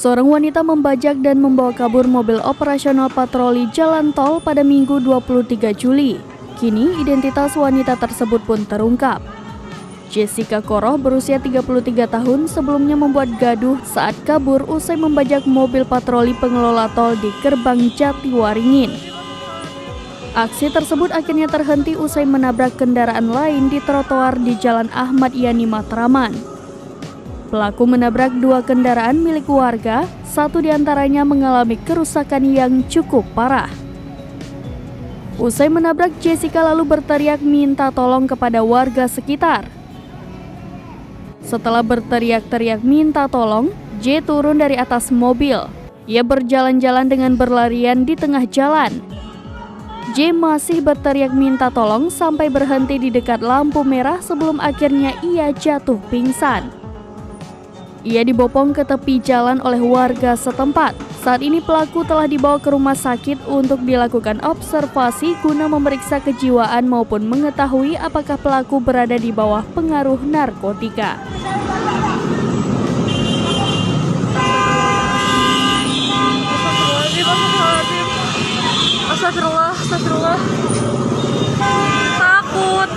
Seorang wanita membajak dan membawa kabur mobil operasional patroli jalan tol pada Minggu 23 Juli. Kini identitas wanita tersebut pun terungkap. Jessica Koroh berusia 33 tahun sebelumnya membuat gaduh saat kabur usai membajak mobil patroli pengelola tol di Gerbang Jatiwaringin. Aksi tersebut akhirnya terhenti usai menabrak kendaraan lain di trotoar di Jalan Ahmad Yani Matraman. Pelaku menabrak dua kendaraan milik warga, satu diantaranya mengalami kerusakan yang cukup parah. Usai menabrak, Jessica lalu berteriak minta tolong kepada warga sekitar. Setelah berteriak-teriak minta tolong, J turun dari atas mobil. Ia berjalan-jalan dengan berlarian di tengah jalan. J masih berteriak minta tolong sampai berhenti di dekat lampu merah sebelum akhirnya ia jatuh pingsan. Ia dibopong ke tepi jalan oleh warga setempat. Saat ini pelaku telah dibawa ke rumah sakit untuk dilakukan observasi guna memeriksa kejiwaan maupun mengetahui apakah pelaku berada di bawah pengaruh narkotika. Astagfirullah. Takut.